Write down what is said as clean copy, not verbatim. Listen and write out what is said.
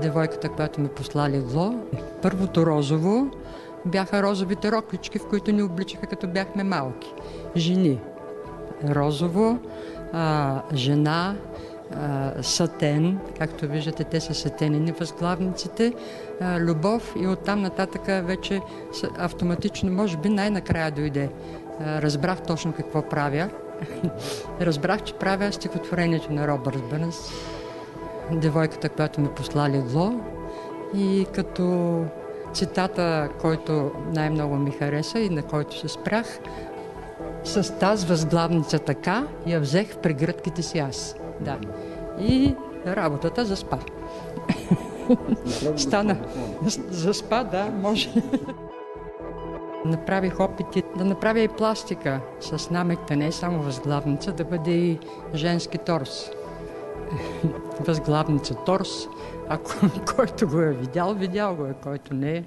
девойката, която ми посла легло. Първото розово бяха розовите роклички, в които ни обличаха като бяхме малки. Жени. Розово, жена, сатен, както виждате, те са сатенени възглавниците, любов и оттам нататък вече автоматично, може би най-накрая дойде. Разбрах точно какво правя. Разбрах, че правя стихотворението на Робърт Бърнс, девойката, която ми посла легло, и като цитата, който най-много ми хареса и на който се спрях: с тази възглавница така я взех в прегръдките си аз. Да. И работата заспа. Стана. Заспа, да, може. Направих опити да направя и пластика с намекта, не само възглавница, да бъде и женски торс. Възглавница, торс. Който го е видял, видял го е, който не е.